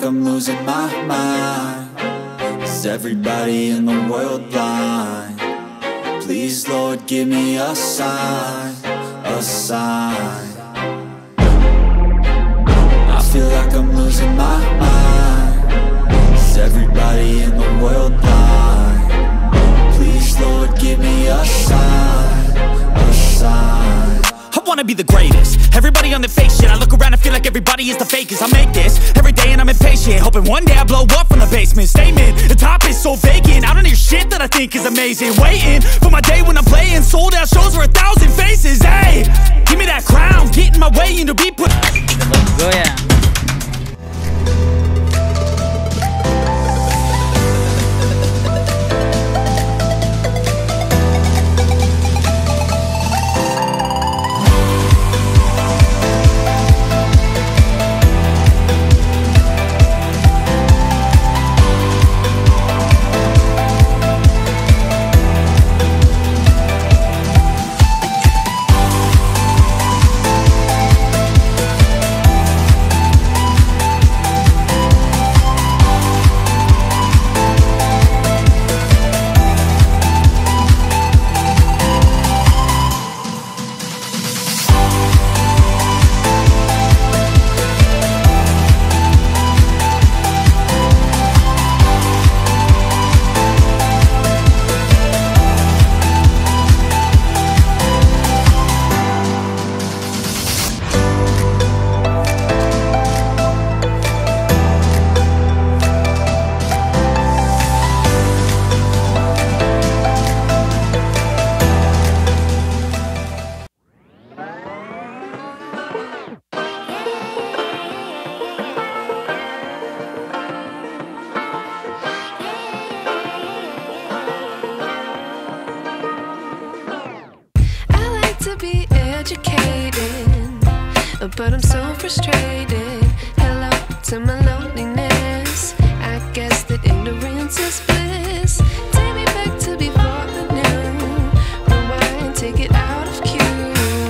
I'm losing my mind. Is everybody in the world blind? Please, Lord, give me a sign, a sign. I feel like I'm losing my mind. Is everybody in the world blind? Please, Lord, give me a sign, a sign. I wanna be the greatest. Everybody on the fake shit. I look around and feel like everybody is the fakest. I make this every day and I'm impatient, hoping one day I blow up from the basement. Statement, the top is so vacant. I don't hear shit that I think is amazing. Waiting for my day when I'm playing sold out shows for 1,000 faces. Hey, give me that crown, get in my way and to be put. Go ya. But I'm so frustrated. Hello to my loneliness. I guess that ignorance is bliss. Take me back to before I knew. Rewind, take it out of cue.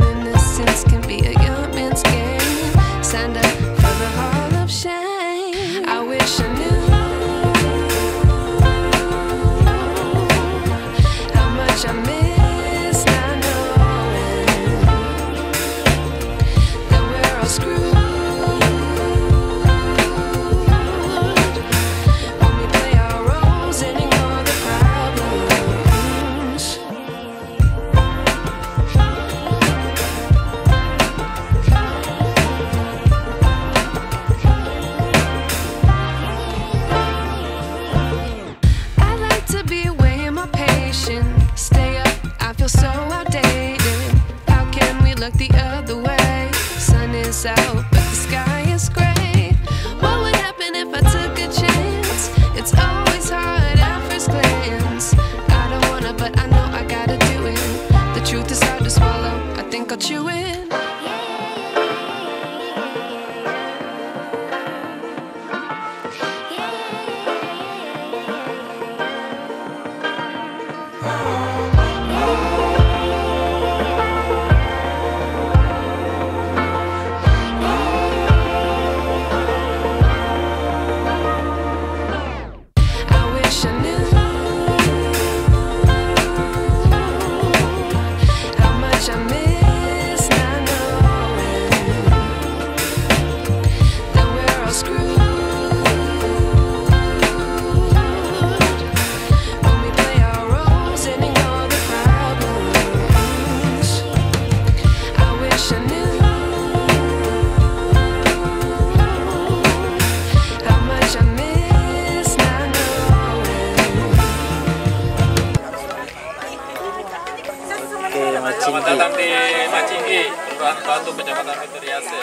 Innocence can be a young man's game. Signed up for the hall of shame. I wish I knew how much I miss. Out, but the sky is gray. What would happen if I took a chance? It's always hard at first glance. I don't wanna, but I know I gotta do it. The truth is hard to swallow. I think I'll chew it. Selamat datang di Maccinggi, Kelurahan Batu, Kecamatan Fitriase.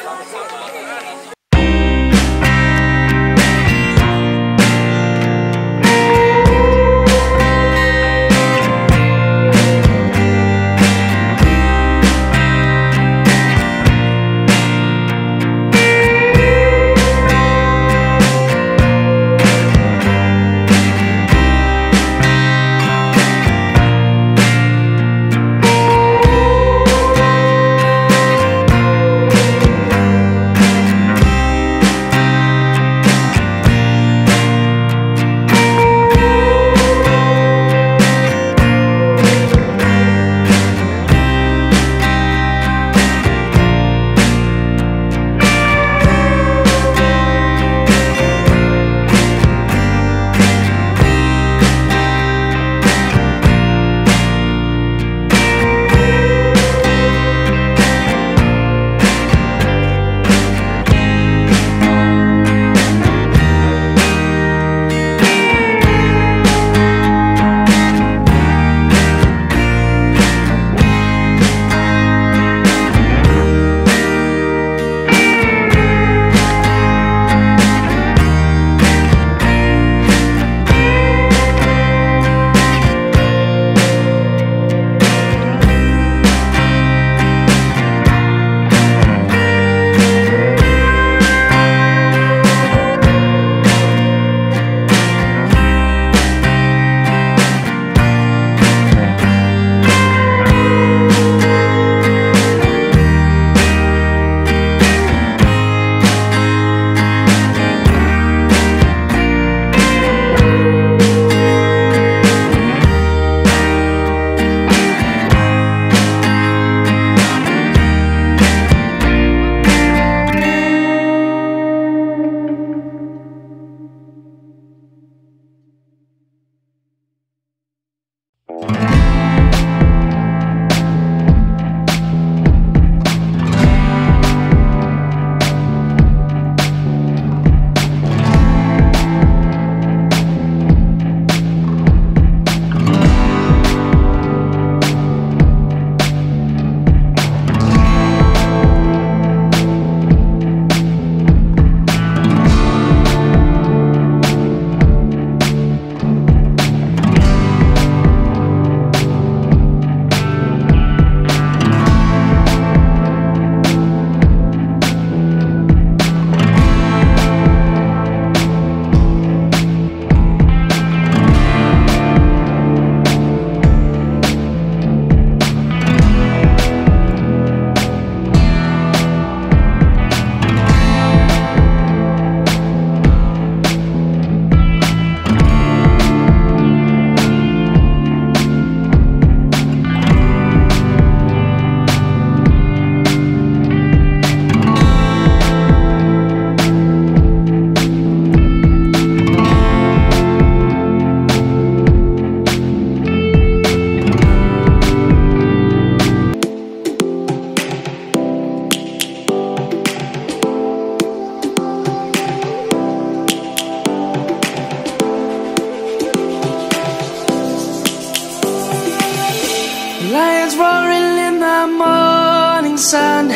sun,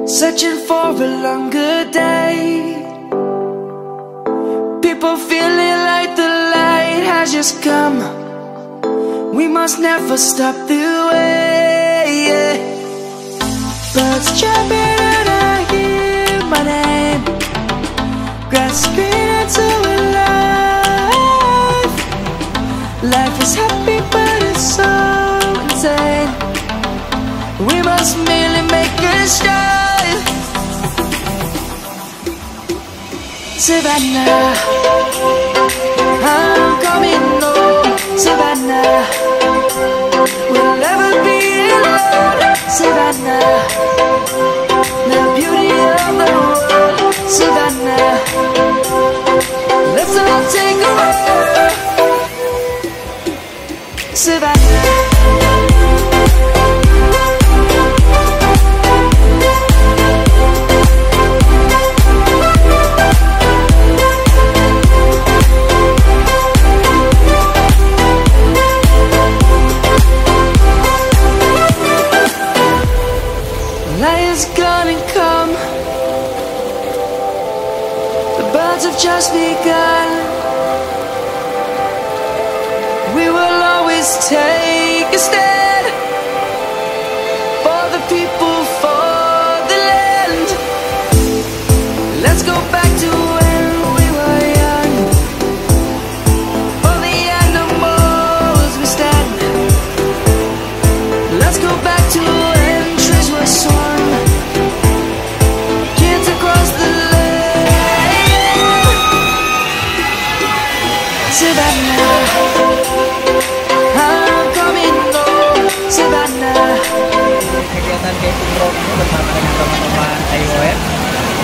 searching for a longer day. People feeling like the light has just come. We must never stop the way. Birds chirping and I hear my name, grasping into a life. Life is happy but it's so insane. We must merely make a start. Savannah, I'm coming home. Savannah, we'll never be alone. Savannah, the beauty of the world. Savannah, let's all take a walk. Savannah. Lion's gonna come. The birds have just begun. We will always take a stand for the people, for the land. Let's go back to when we were young. For the animals we stand. Let's go back to when trees were swung. Kids across the land. Savannah, I'm coming home. Savannah. Kegiatan camping road ini bersama dengan teman-teman IOF,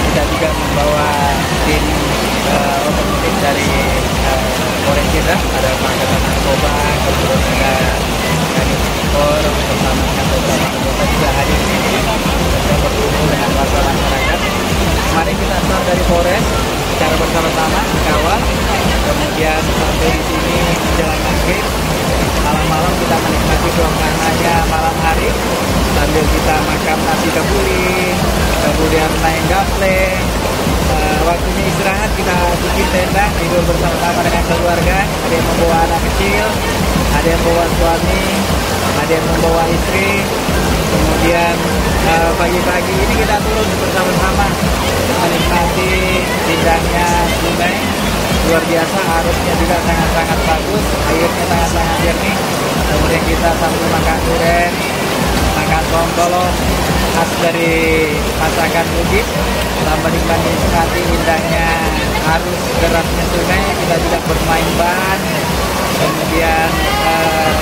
kita juga membawa tim otomotif dari Kapolres Sidrap, ada Pangkatan Narkoba, kemudian ada Kapolres bersama dengan beberapa anggota juga hadir di sini dan berkumpul dengan warga masyarakat. Mari kita start dari Polres secara bersama-sama kawal, kemudian sampai di sini jalan kaki. Malam-malam kita menikmati suasananya malam hari sambil kita makan nasi kebuli, kemudian main gaple. Waktunya istirahat kita bikin tenda tidur bersama-sama dengan keluarga. Ada yang membawa anak kecil, ada yang membawa suami, ada yang membawa istri. Kemudian pagi-pagi ini kita turun bersama-sama menikmati indahnya sungai. Luar biasa, arusnya juga sangat-sangat bagus, airnya sangat-sangat jernih. Kemudian kita sambil makan durian, makan tongkolo khas dari masakan Bugis, tambah menikmati indahnya arus derasnya sungai. Kita juga bermain ban, kemudian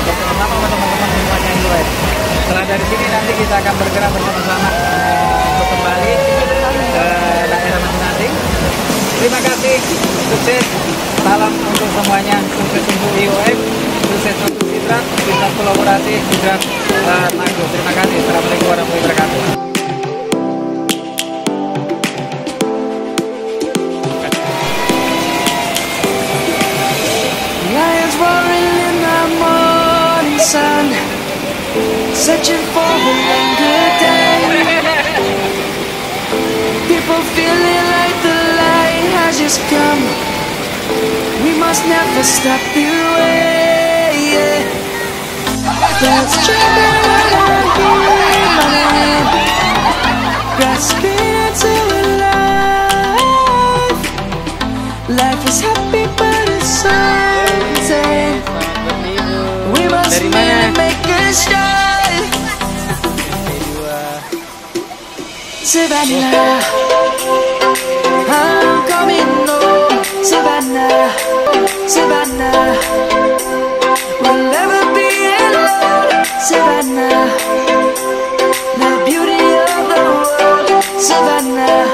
bersama-sama teman-teman semuanya yang lain. Setelah dari sini nanti kita akan bergerak bersama-sama untuk kembali ke daerah masing-masing. Terima kasih, sukses, salam untuk semuanya, sukses untuk IOF, sukses untuk Sidrap, Sidrap kolaborasi, Sidrap maju. Terima kasih, Assalamualaikum warahmatullahi wabarakatuh. Lions roaring in the morning sun, searching for a longer day. People feeling like the light has just come. We must never stop the way. Birds chirping and I hear my name, grasping into a life. Life is happy but it's so insane. We must merely make a start. Savannah, I'm coming home. Savannah, Savannah, we'll never be alone. Savannah, the beauty of the world. Savannah,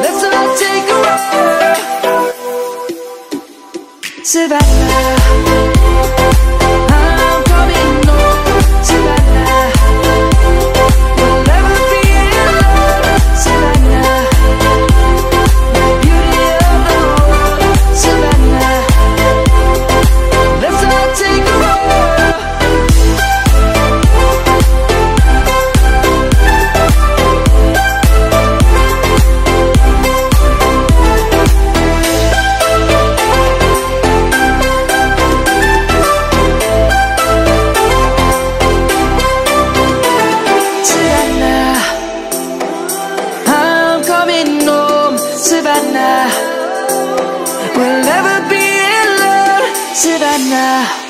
let's all take a walk. Savannah, I'm coming home. Savannah, we'll never be alone. Savannah, the beauty of the world. Savannah, let's all take a walk. now.